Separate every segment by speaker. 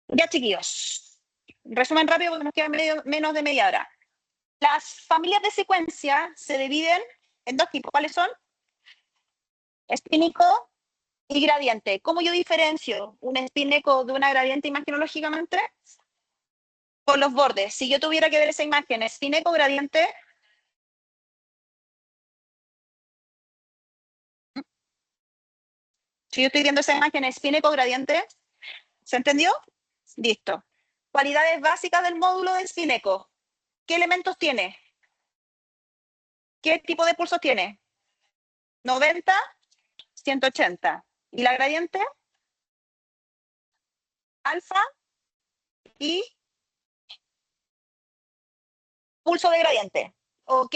Speaker 1: Ya, chiquillos. Resumen rápido porque nos queda menos de media hora. Las familias de secuencia se dividen en dos tipos. ¿Cuáles son? Espínico y gradiente. ¿Cómo yo diferencio un espínico de una gradiente imagenológicamente? Por los bordes. Si yo tuviera que ver esa imagen, espínico, gradiente. Si yo estoy viendo esa imagen, espínico, gradiente. ¿Se entendió? Listo. Cualidades básicas del módulo de espínico. ¿Qué elementos tiene? ¿Qué tipo de pulsos tiene? 90, 180. ¿Y la gradiente? Alfa y pulso de gradiente. Ok.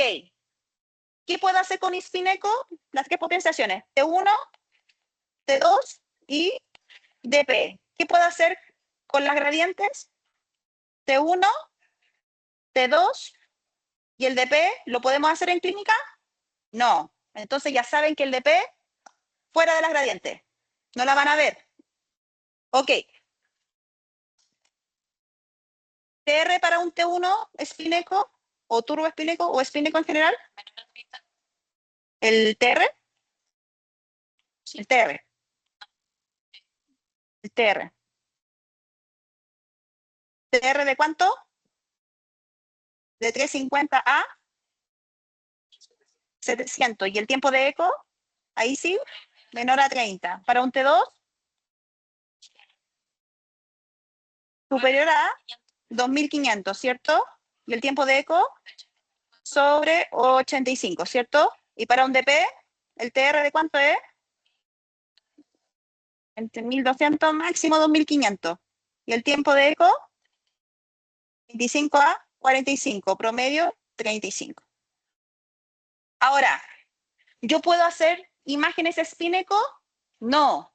Speaker 1: ¿Qué puedo hacer con Ispineco? Las tres potenciaciones. T1, T2 y DP. ¿Qué puedo hacer con las gradientes? T1, T2 y el DP. ¿Lo podemos hacer en clínica? No. Entonces ya saben que el DP fuera de las gradientes. No la van a ver. Ok. TR para un T1 espineco o turbo espineco o espineco en general. El TR. El TR. El TR. ¿TR de cuánto? De 350 a 700. ¿Y el tiempo de eco? Ahí sí, menor a 30. Para un T2, superior a 2500, ¿cierto? Y el tiempo de eco sobre 85, ¿cierto? Y para un DP, el TR de cuánto es? Entre 1200 máximo 2500. Y el tiempo de eco, 25 a 45, promedio 35. Ahora, ¿yo puedo hacer imágenes espíneco? No.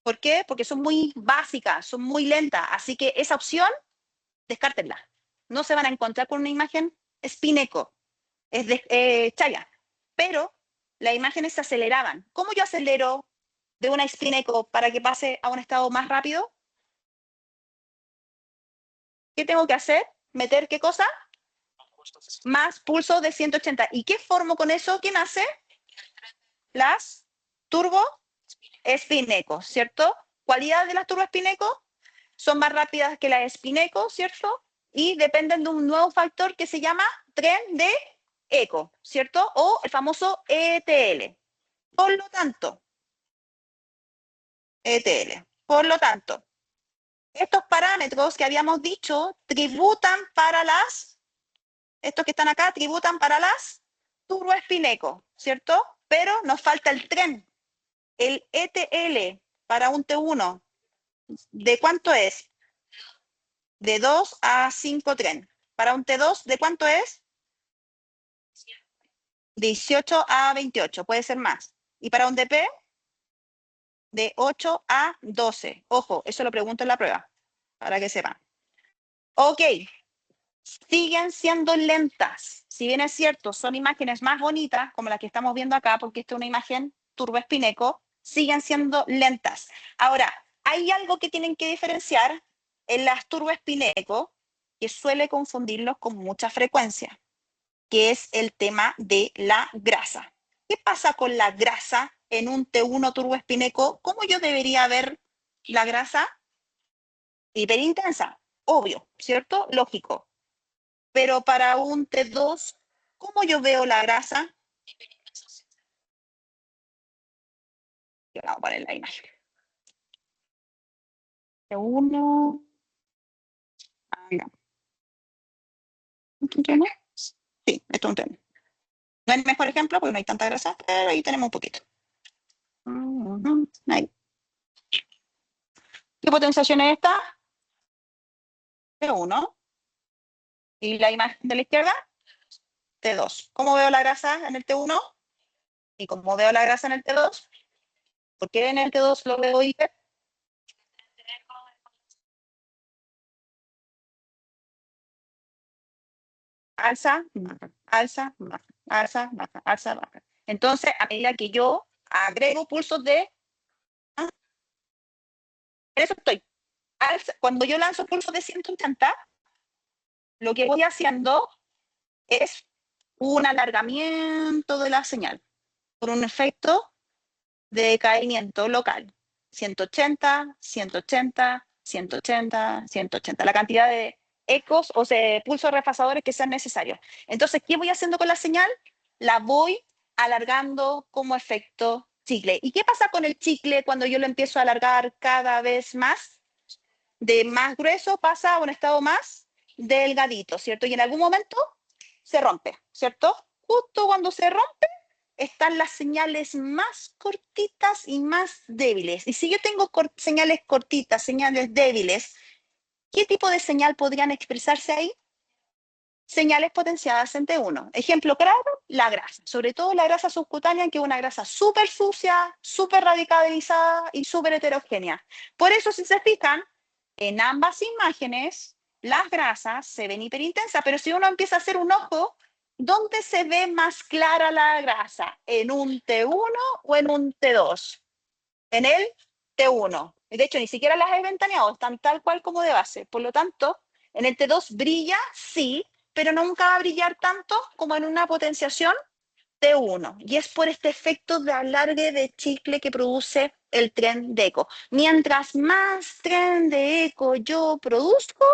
Speaker 1: ¿Por qué? Porque son muy básicas, son muy lentas. Así que esa opción, descártenla. No se van a encontrar con una imagen espíneco. Es de chaya. Pero las imágenes se aceleraban. ¿Cómo yo acelero de una espíneco para que pase a un estado más rápido? ¿Qué tengo que hacer? ¿Meter qué cosa? Más pulso de 180. ¿Y qué formo con eso? ¿Quién hace? Las turbo espinecos, ¿cierto? ¿Cualidad de las turbo espinecos? Son más rápidas que las espineco, ¿cierto? Y dependen de un nuevo factor que se llama tren de eco, ¿cierto? O el famoso ETL. Por lo tanto, ETL. Por lo tanto, estos parámetros que habíamos dicho tributan para estos que están acá, tributan para las turboespineco, ¿cierto? Pero nos falta el tren. El ETL para un T1, ¿de cuánto es? De 2 a 5 tren. Para un T2, ¿de cuánto es? 18 a 28, puede ser más. Y para un DP, de 8 a 12. Ojo, eso lo pregunto en la prueba, para que sepan. Ok, siguen siendo lentas. Si bien es cierto, son imágenes más bonitas, como las que estamos viendo acá, porque esta es una imagen turboespineco, siguen siendo lentas. Ahora, hay algo que tienen que diferenciar en las turboespineco, que suele confundirlos con mucha frecuencia, que es el tema de la grasa. ¿Qué pasa con la grasa en un T1 turboespineco? ¿Cómo yo debería ver la grasa? Hiperintensa, obvio, ¿cierto? Lógico. Pero para un T2, ¿cómo yo veo la grasa? Yo la voy a poner la imagen. T1. No. ¿Un tema? Sí, esto es un tema. No es el mejor ejemplo porque no hay tanta grasa, pero ahí tenemos un poquito. Ahí. ¿Qué potenciación es esta? T1. ¿Y la imagen de la izquierda? T2. ¿Cómo veo la grasa en el T1? ¿Y cómo veo la grasa en el T2? ¿Por qué en el T2 lo veo hiper? Alza, baja, alza, baja, alza, baja, alza, baja. Entonces, a medida que yo agrego pulsos de... En eso estoy. Alfa cuando yo lanzo pulsos de 180, lo que voy haciendo es un alargamiento de la señal por un efecto de decaimiento local. 180, 180, 180, 180. La cantidad de ecos o de pulsos refasadores que sean necesarios. Entonces, ¿qué voy haciendo con la señal? La voy alargando como efecto chicle. ¿Y qué pasa con el chicle cuando yo lo empiezo a alargar cada vez más? De más grueso pasa a un estado más delgadito, ¿cierto? Y en algún momento se rompe, ¿cierto? Justo cuando se rompe, están las señales más cortitas y más débiles. Y si yo tengo señales cortitas, señales débiles, ¿qué tipo de señal podrían expresarse ahí? Señales potenciadas en T1. Ejemplo claro, la grasa, sobre todo la grasa subcutánea, que es una grasa súper sucia, súper radicalizada y súper heterogénea. Por eso, si se fijan, en ambas imágenes, las grasas se ven hiperintensas, pero si uno empieza a hacer un ojo, ¿dónde se ve más clara la grasa? ¿En un T1 o en un T2? En el T1. De hecho, ni siquiera las he ventaneado, están tal cual como de base. Por lo tanto, en el T2 brilla, sí, pero nunca va a brillar tanto como en una potenciación T1. Y es por este efecto de alargue de chicle que produce el tren de eco. Mientras más tren de eco yo produzco,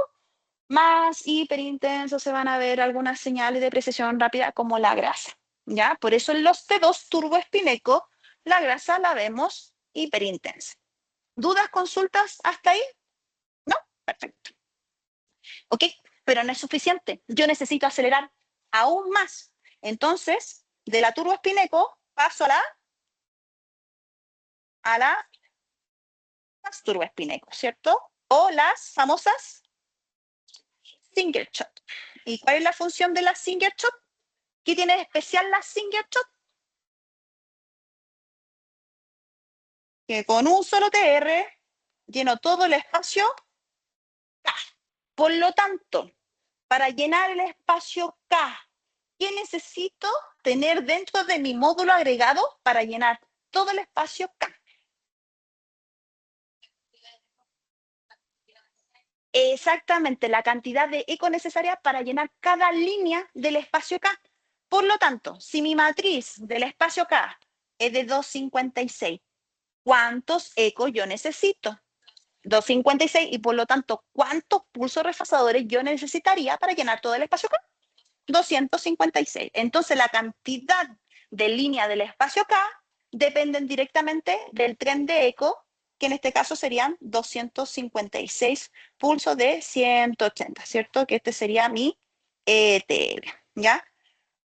Speaker 1: más hiperintensos se van a ver algunas señales de precesión rápida como la grasa. ¿Ya? Por eso en los T2 turboespineco, la grasa la vemos hiperintensa. ¿Dudas, consultas hasta ahí? ¿No? Perfecto. ¿Ok? Pero no es suficiente. Yo necesito acelerar aún más. Entonces, de la turboespineco paso a las turboespineco, ¿cierto? O las famosas Singer shot. ¿Y cuál es la función de las Singer shot? ¿Qué tiene de especial las Singer shot? Que con un solo TR lleno todo el espacio K. Por lo tanto, para llenar el espacio K, ¿qué necesito tener dentro de mi módulo agregado para llenar todo el espacio K? Exactamente la cantidad de eco necesaria para llenar cada línea del espacio K. Por lo tanto, si mi matriz del espacio K es de 256, ¿cuántos ecos yo necesito? 256 y por lo tanto, ¿cuántos pulsos refasadores yo necesitaría para llenar todo el espacio K? 256. Entonces, la cantidad de línea del espacio K dependen directamente del tren de eco, que en este caso serían 256 pulsos de 180, ¿cierto? Que este sería mi ETL, ¿ya?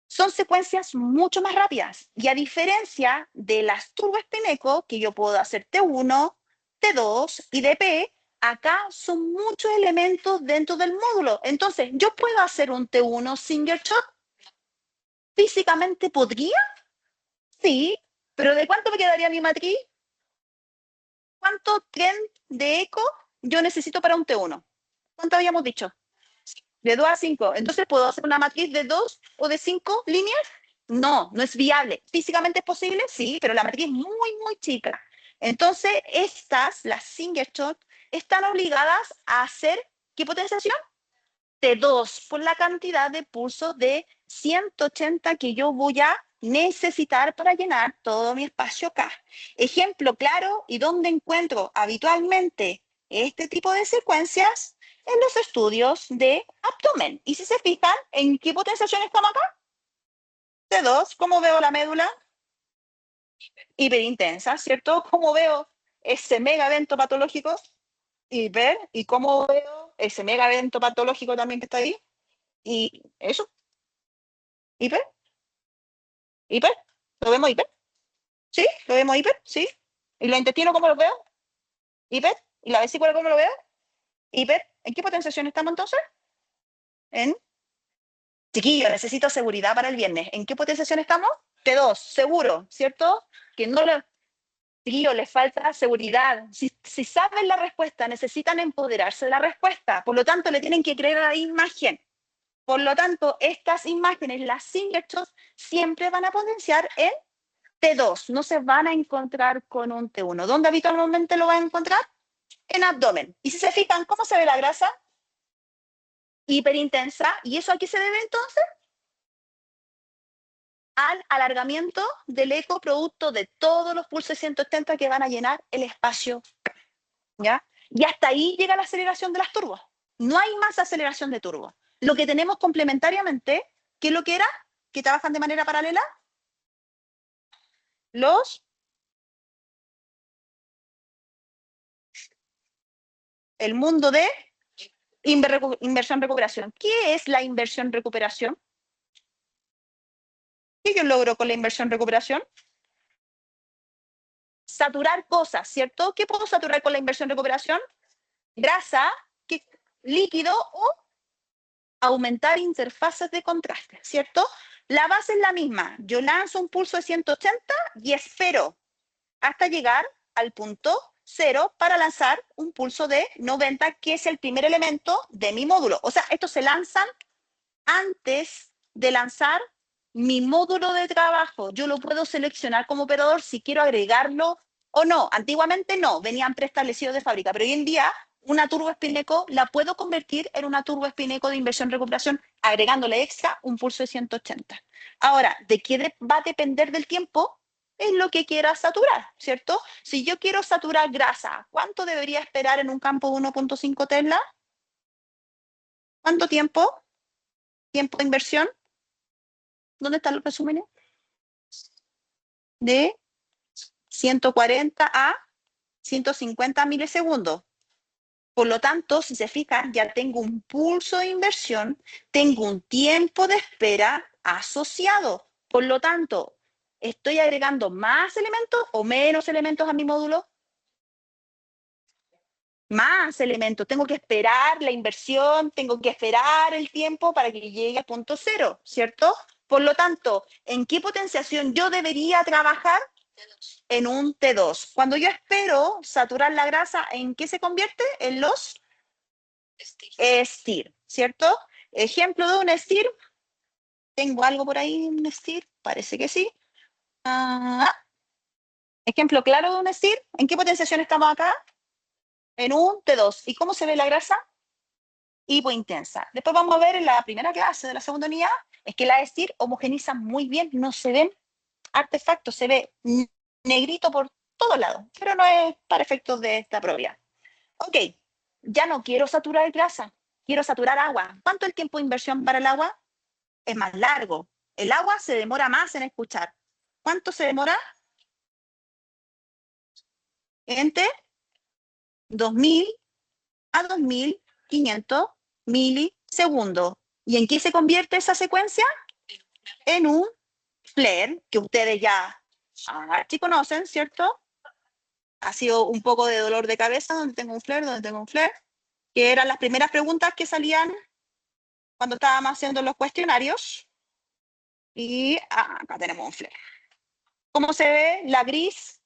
Speaker 1: Son secuencias mucho más rápidas y a diferencia de las turboespineco, que yo puedo hacer T1, T2 y DP, acá son muchos elementos dentro del módulo. Entonces, ¿yo puedo hacer un T1 Singer shot? ¿Físicamente podría? Sí, pero ¿de cuánto me quedaría mi matriz? ¿Cuánto tren de eco yo necesito para un T1? ¿Cuánto habíamos dicho? De 2 a 5. Entonces, ¿puedo hacer una matriz de 2 o de 5 líneas? No, no es viable. ¿Físicamente es posible? Sí, pero la matriz es muy, muy chica. Entonces, las Singer shot, están obligadas a hacer, ¿qué potenciación? T2 por la cantidad de pulsos de 180 que yo voy a necesitar para llenar todo mi espacio K. Ejemplo claro y donde encuentro habitualmente este tipo de secuencias en los estudios de abdomen. Y si se fijan, ¿en qué potenciación estamos acá? T2, ¿cómo veo la médula? Hiperintensa, ¿cierto? ¿Cómo veo ese mega evento patológico? Hiper. ¿Y cómo veo ese mega evento patológico también que está ahí? Y eso, hiper. ¿Hiper? ¿Lo vemos hiper? ¿Sí? ¿Lo vemos hiper? ¿Sí? ¿Y los intestinos cómo los veo? ¿Hiper? ¿Y la vesícula cómo lo veo? ¿Hiper? ¿En qué potenciación estamos entonces? En chiquillo, necesito seguridad para el viernes. ¿En qué potenciación estamos? T2, seguro, ¿cierto? Que no le... Chiquillo, les falta seguridad. Si saben la respuesta, necesitan empoderarse de la respuesta. Por lo tanto, le tienen que creer a la imagen. Por lo tanto, estas imágenes, las Singer shots, siempre van a potenciar en T2, no se van a encontrar con un T1. ¿Dónde habitualmente lo van a encontrar? en abdomen. Y si se fijan, ¿cómo se ve la grasa? Hiperintensa. ¿Y eso a qué se debe entonces? Al alargamiento del eco producto de todos los pulsos 180 que van a llenar el espacio, ¿ya? Y hasta ahí llega la aceleración de las turbos. No hay más aceleración de turbos. Lo que tenemos complementariamente, ¿qué es lo que era? Que trabajan de manera paralela, el mundo de inversión-recuperación. ¿Qué es la inversión-recuperación? ¿Qué yo logro con la inversión-recuperación? Saturar cosas, ¿cierto? ¿Qué puedo saturar con la inversión-recuperación? Grasa, líquido o aumentar interfaces de contraste, ¿cierto? La base es la misma. Yo lanzo un pulso de 180 y espero hasta llegar al punto 0 para lanzar un pulso de 90, que es el primer elemento de mi módulo. O sea, estos se lanzan antes de lanzar mi módulo de trabajo. Yo lo puedo seleccionar como operador si quiero agregarlo o no. Antiguamente no, venían preestablecidos de fábrica, pero hoy en día una turbo Spineco la puedo convertir en una turbo Spineco de inversión-recuperación agregándole extra un pulso de 180. Ahora, ¿de qué va a depender del tiempo? Es lo que quiera saturar, ¿cierto? Si yo quiero saturar grasa, ¿cuánto debería esperar en un campo de 1.5 Tesla? ¿Cuánto tiempo? ¿Tiempo de inversión? ¿Dónde están los resúmenes? De 140 a 150 milisegundos. Por lo tanto, si se fijan, ya tengo un pulso de inversión, tengo un tiempo de espera asociado. Por lo tanto, ¿estoy agregando más elementos o menos elementos a mi módulo? Más elementos. Tengo que esperar la inversión, tengo que esperar el tiempo para que llegue al punto cero, ¿cierto? Por lo tanto, ¿en qué potenciación yo debería trabajar? En un T2. Cuando yo espero saturar la grasa, ¿en qué se convierte? En los STIR, ¿cierto? Ejemplo de un STIR. ¿Tengo algo por ahí, un STIR? Parece que sí. Ejemplo claro de un STIR. ¿En qué potenciación estamos acá? En un T2. ¿Y cómo se ve la grasa? Hipointensa. Después vamos a ver en la primera clase de la segunda unidad, es que la STIR homogeniza muy bien, no se ven artefactos, se ve negrito por todos lados, pero no es para efectos de esta propiedad. Ok, ya no quiero saturar grasa, quiero saturar agua. ¿Cuánto es el tiempo de inversión para el agua? Es más largo. El agua se demora más en escuchar. ¿Cuánto se demora? Entre 2000 a 2500 milisegundos. ¿Y en qué se convierte esa secuencia? En un flare, que ustedes ya conocen, ¿cierto? Ha sido un poco de dolor de cabeza, donde tengo un flare, que eran las primeras preguntas que salían cuando estábamos haciendo los cuestionarios. Y acá tenemos un flare. ¿Cómo se ve la gris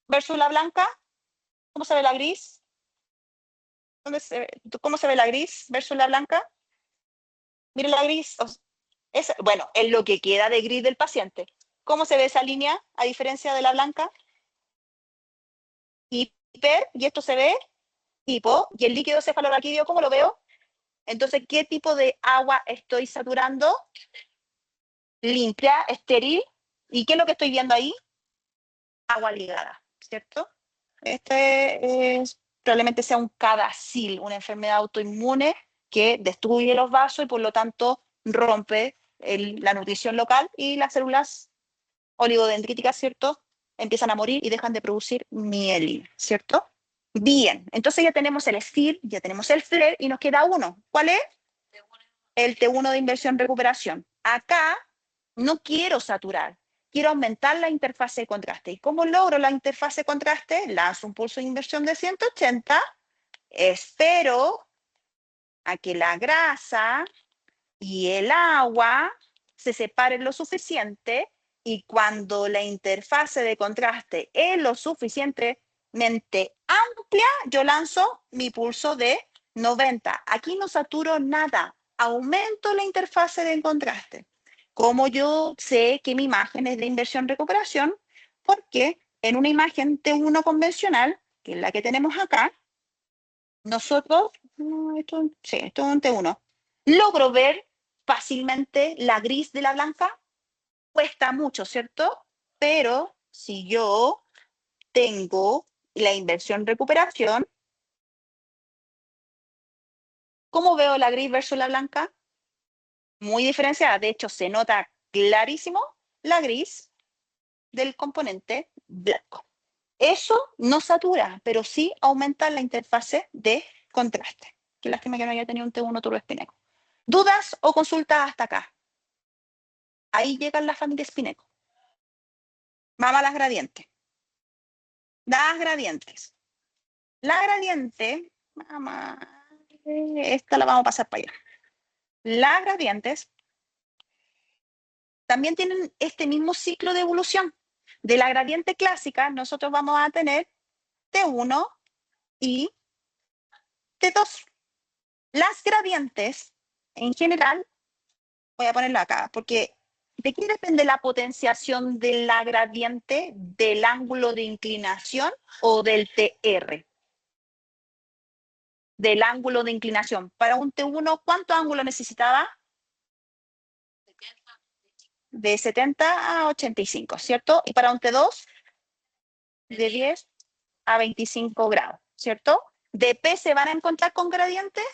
Speaker 1: versus la blanca? ¿Cómo se ve la gris? ¿Cómo se ve la gris versus la blanca? Miren la gris. Bueno, es lo que queda de gris del paciente. ¿Cómo se ve esa línea a diferencia de la blanca? Hiper, y esto se ve hipo, y el líquido cefalorraquídeo, ¿cómo lo veo? Entonces, ¿qué tipo de agua estoy saturando? Limpia, estéril. ¿Y qué es lo que estoy viendo ahí? Agua ligada, ¿cierto? Este es, probablemente sea un CADASIL, una enfermedad autoinmune que destruye los vasos y por lo tanto rompe la nutrición local y las células oligodendríticas, ¿cierto? Empiezan a morir y dejan de producir mielina, ¿cierto? Bien, entonces ya tenemos el STIR, ya tenemos el FLARE y nos queda uno. ¿Cuál es? El T1 de inversión-recuperación. Acá no quiero saturar, quiero aumentar la interfase de contraste. ¿Y cómo logro la interfase de contraste? Lanzo un pulso de inversión de 180, espero a que la grasa y el agua se separen lo suficiente y cuando la interfase de contraste es lo suficientemente amplia, yo lanzo mi pulso de 90. Aquí no saturo nada, aumento la interfase de contraste. ¿Cómo yo sé que mi imagen es de inversión-recuperación? Porque en una imagen T1 convencional, que es la que tenemos acá, nosotros, sí, esto es un T1. ¿Logro ver fácilmente la gris de la blanca? Cuesta mucho, ¿cierto? Pero si yo tengo la inversión recuperación, ¿cómo veo la gris versus la blanca? Muy diferenciada. De hecho, se nota clarísimo la gris del componente blanco. Eso no satura, pero sí aumenta la interfase de contraste. Qué lástima que no haya tenido un T1 turboespineco. ¿Dudas o consultas hasta acá? Ahí llegan las familias Spineco. Vamos a las gradientes. Las gradientes. La gradiente, mamá, esta la vamos a pasar para allá. Las gradientes también tienen este mismo ciclo de evolución. De la gradiente clásica, nosotros vamos a tener T1 y T2. Las gradientes, en general, voy a ponerlo acá, porque ¿de qué depende la potenciación de la gradiente? ¿Del ángulo de inclinación o del TR? Del ángulo de inclinación. Para un T1, ¿cuánto ángulo necesitaba? De 70 a 85, ¿cierto? Y para un T2, de 10 a 25 grados, ¿cierto? ¿De P se van a encontrar con gradientes?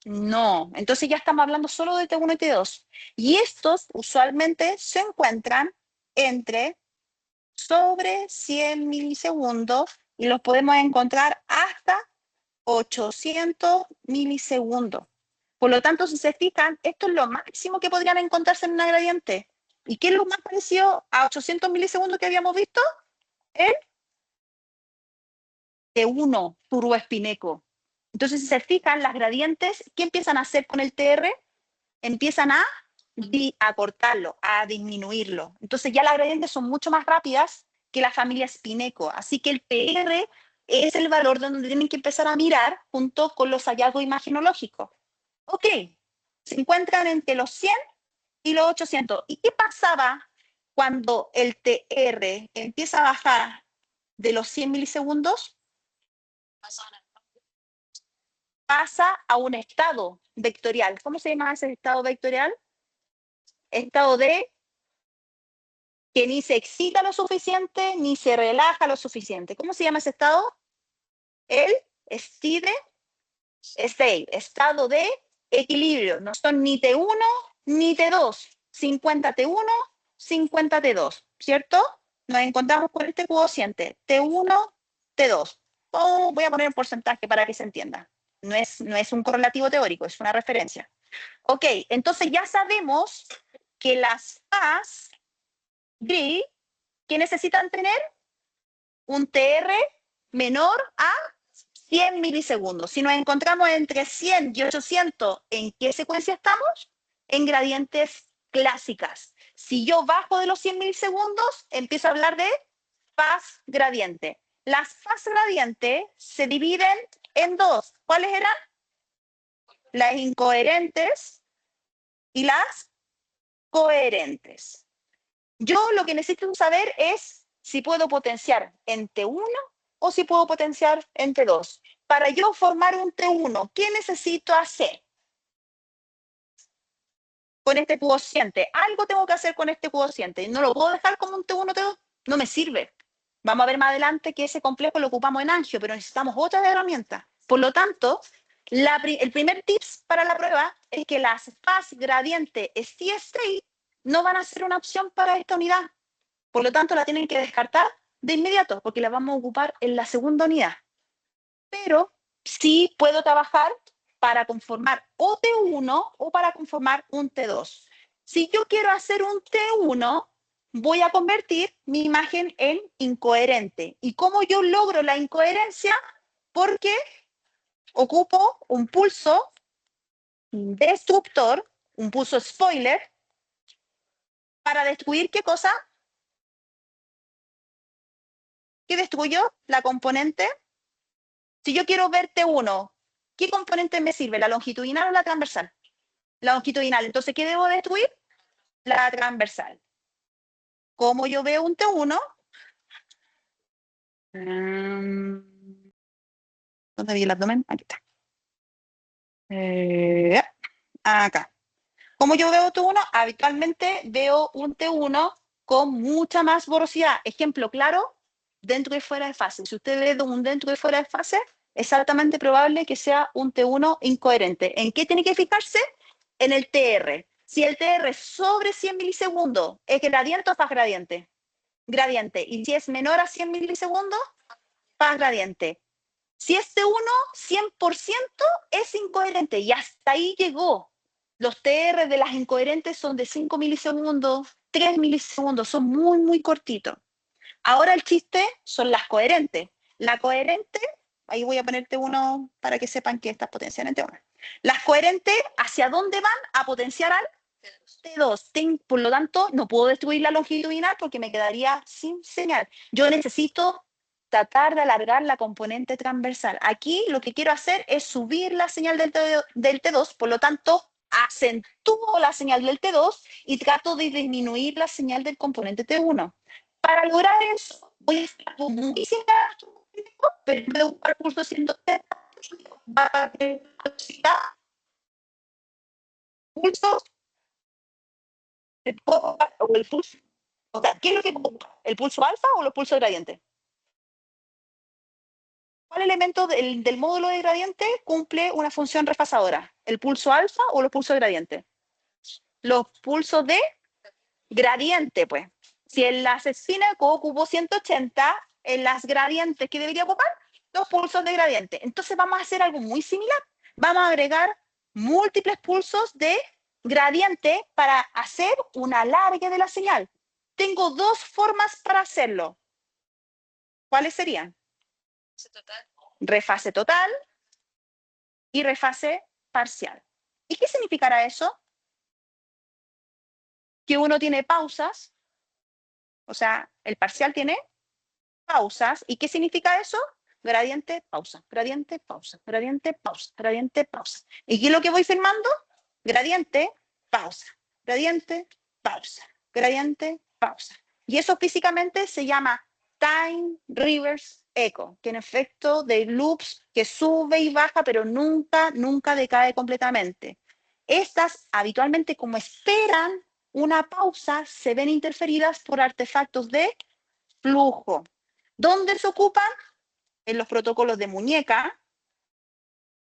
Speaker 1: No. Entonces ya estamos hablando solo de T1 y T2. Y estos usualmente se encuentran entre sobre 100 milisegundos y los podemos encontrar hasta 800 milisegundos. Por lo tanto, si se fijan, esto es lo máximo que podrían encontrarse en una gradiente. ¿Y qué es lo más parecido a 800 milisegundos que habíamos visto? El T1 turboespineco. Entonces, si se fijan, las gradientes, ¿qué empiezan a hacer con el TR? Empiezan a cortarlo, a disminuirlo. Entonces, ya las gradientes son mucho más rápidas que la familia Spineco. Así que el PR es el valor donde tienen que empezar a mirar junto con los hallazgos imagenológicos. Ok, se encuentran entre los 100 y los 800. ¿Y qué pasaba cuando el TR empieza a bajar de los 100 milisegundos? Pasa a un estado vectorial. ¿Cómo se llama ese estado vectorial? Estado de que ni se excita lo suficiente ni se relaja lo suficiente. ¿Cómo se llama ese estado? El steady state, estado de equilibrio. No son ni T1 ni T2, 50 T1, 50 T2, ¿cierto? Nos encontramos con este cociente, T1, T2. Oh, voy a poner un porcentaje para que se entienda. No es un correlativo teórico, es una referencia. Ok, entonces ya sabemos que las FAS gris que necesitan tener un TR menor a 100 milisegundos. Si nos encontramos entre 100 y 800, ¿en qué secuencia estamos? En gradientes clásicas. Si yo bajo de los 100 milisegundos, empiezo a hablar de faz gradiente. Las faz gradientes se dividen en dos. ¿Cuáles eran? Las incoherentes y las coherentes. Yo lo que necesito saber es si puedo potenciar en T1 o si puedo potenciar en T2. Para yo formar un T1, ¿qué necesito hacer con este cociente? Algo tengo que hacer con este cociente. No lo puedo dejar como un T1, T2. No me sirve. Vamos a ver más adelante que ese complejo lo ocupamos en angio, pero necesitamos otras herramientas. Por lo tanto, el primer tips para la prueba es que las faz gradiente ST no van a ser una opción para esta unidad. Por lo tanto, la tienen que descartar de inmediato porque la vamos a ocupar en la segunda unidad. Pero sí puedo trabajar para conformar o T1 o para conformar un T2. Si yo quiero hacer un T1, voy a convertir mi imagen en incoherente. ¿Y cómo yo logro la incoherencia? Porque ocupo un pulso destructor, un pulso spoiler, para destruir ¿qué cosa? ¿Qué destruyo? La componente. Si yo quiero ver T1, ¿qué componente me sirve? ¿La longitudinal o la transversal? La longitudinal. Entonces, ¿qué debo destruir? La transversal. ¿Cómo yo veo un T1? ¿Dónde vi el abdomen? Aquí está. Acá. Como yo veo T1, habitualmente veo un T1 con mucha más porosidad. Ejemplo claro, dentro y fuera de fase. Si usted ve un dentro y fuera de fase, es altamente probable que sea un T1 incoherente. ¿En qué tiene que fijarse? En el TR. Si el TR es sobre 100 milisegundos, ¿es gradiente o faz gradiente? Gradiente. Y si es menor a 100 milisegundos, faz gradiente. Si este 1, 100% es incoherente y hasta ahí llegó. Los TR de las incoherentes son de 5 milisegundos, 3 milisegundos, son muy, muy cortitos. Ahora el chiste son las coherentes. La coherente, ahí voy a ponerte uno para que sepan que estas potencian en T1. Las coherentes, ¿hacia dónde van? A potenciar al T2. Por lo tanto, no puedo destruir la longitudinal porque me quedaría sin señal. Yo necesito tratar de alargar la componente transversal. Aquí lo que quiero hacer es subir la señal del T2, por lo tanto, acentúo la señal del T2 y trato de disminuir la señal del componente T1. Para lograr eso, voy a estar muy similar, pero en vez de ocupar pulso 180, va a tener velocidad, pulso, o el pulso. O sea, ¿qué es lo que ocupa? ¿El pulso alfa o los pulsos gradientes? ¿Cuál elemento del módulo de gradiente cumple una función refasadora? ¿El pulso alfa o los pulsos gradientes? Los pulsos de gradiente, pues. Si en la asesina ocupó 180, en las gradientes, ¿qué debería ocupar? Los pulsos de gradiente. Entonces vamos a hacer algo muy similar. Vamos a agregar múltiples pulsos de gradiente para hacer un alargue de la señal. Tengo dos formas para hacerlo. ¿Cuáles serían? Refase total y refase parcial. ¿Y qué significará eso? Que uno tiene pausas, o sea, el parcial tiene pausas. ¿Y qué significa eso? Gradiente, pausa, gradiente, pausa, gradiente, pausa, gradiente, pausa. ¿Y qué es lo que voy firmando? Gradiente, pausa, gradiente, pausa, gradiente, pausa. Y eso físicamente se llama time reverse echo, que en efecto de loops que sube y baja, pero nunca, nunca decae completamente. Estas habitualmente, como esperan una pausa, se ven interferidas por artefactos de flujo. ¿Dónde se ocupan? En los protocolos de muñeca,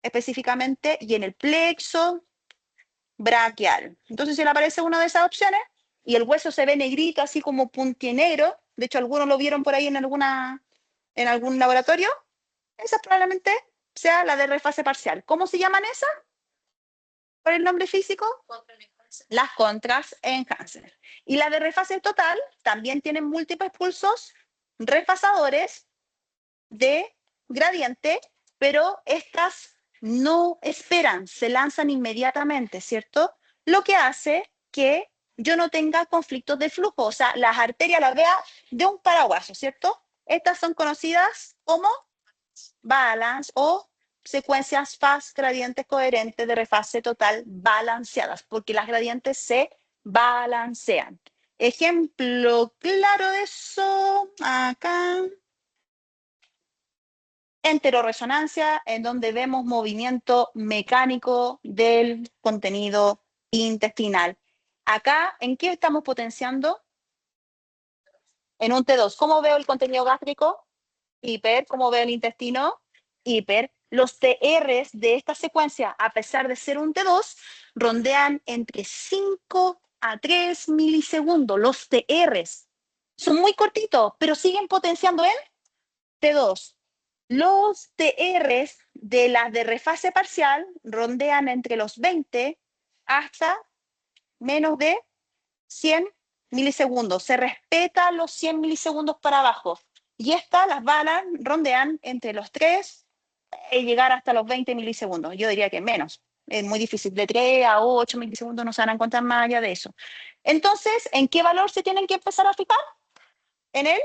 Speaker 1: específicamente, y en el plexo braquial. Entonces, si le aparece una de esas opciones y el hueso se ve negrito, así como puntienegro, de hecho, algunos lo vieron por ahí en algún laboratorio, esa probablemente sea la de refase parcial. ¿Cómo se llaman esas? ¿Por el nombre físico? Las contras enhancer. Y la de refase total también tienen múltiples pulsos refasadores de gradiente, pero estas no esperan, se lanzan inmediatamente, ¿cierto? Lo que hace que yo no tenga conflictos de flujo, o sea, las arterias las vea de un paraguaso, ¿cierto? Estas son conocidas como balance o secuencias fast gradientes coherentes de refase total balanceadas, porque las gradientes se balancean. Ejemplo claro de eso, acá. Enteroresonancia, en donde vemos movimiento mecánico del contenido intestinal. Acá, ¿en qué estamos potenciando? En un T2. ¿Cómo veo el contenido gástrico? Hiper. ¿Cómo veo el intestino? Hiper. Los TRs de esta secuencia, a pesar de ser un T2, rondean entre 5 a 3 milisegundos. Los TRs son muy cortitos, pero siguen potenciando en T2. Los TRs de las de refase parcial rondean entre los 20 hasta menos de 100 milisegundos. Se respeta los 100 milisegundos para abajo. Y estas, las balas, rondean entre los 3 y llegar hasta los 20 milisegundos. Yo diría que menos. Es muy difícil. De 3 a 8 milisegundos no se van a encontrar más allá de eso. Entonces, ¿en qué valor se tienen que empezar a fijar? En el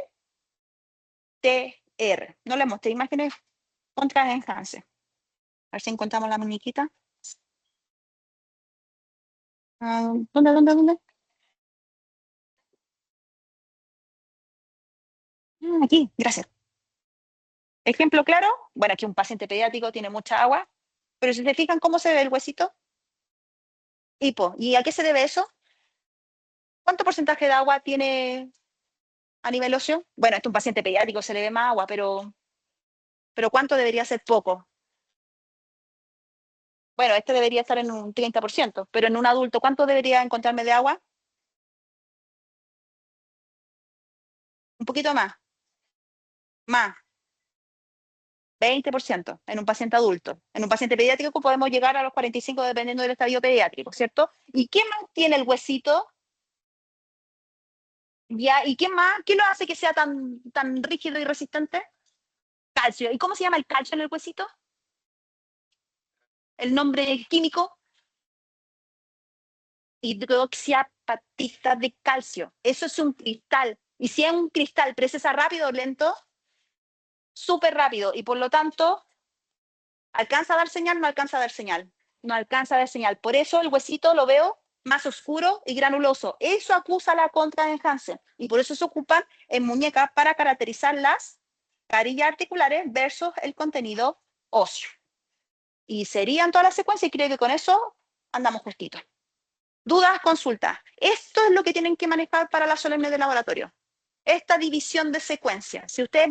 Speaker 1: TR. No le mostré imágenes contra enhance. A ver si encontramos la muñequita. ¿Dónde? Aquí, gracias. Ejemplo claro, bueno, aquí un paciente pediátrico tiene mucha agua. Pero si se fijan cómo se ve el huesito, hipo. ¿Y a qué se debe eso? ¿Cuánto porcentaje de agua tiene a nivel óseo? Bueno, este es un paciente pediátrico, se le ve más agua, pero ¿cuánto debería ser poco? Bueno, este debería estar en un 30%, pero en un adulto, ¿cuánto debería encontrarme de agua? Un poquito más, más, 20% en un paciente adulto. En un paciente pediátrico podemos llegar a los 45 dependiendo del estadio pediátrico, ¿cierto? ¿Y qué más tiene el huesito? ¿Ya? ¿Y qué más? ¿Qué lo hace que sea tan rígido y resistente? Calcio. ¿Y cómo se llama el calcio en el huesito? El nombre químico, hidroxiapatita de calcio. Eso es un cristal. Y si es un cristal, procesa rápido o lento, súper rápido. Y por lo tanto, ¿alcanza a dar señal? No alcanza a dar señal. No alcanza a dar señal. Por eso el huesito lo veo más oscuro y granuloso. Eso acusa la contra de Hansen. Y por eso se ocupan en muñecas para caracterizar las carillas articulares versus el contenido óseo. Y serían todas las secuencias y creo que con eso andamos justitos. Dudas, consultas. Esto es lo que tienen que manejar para la solemne de laboratorio. Esta división de secuencias. Si ustedes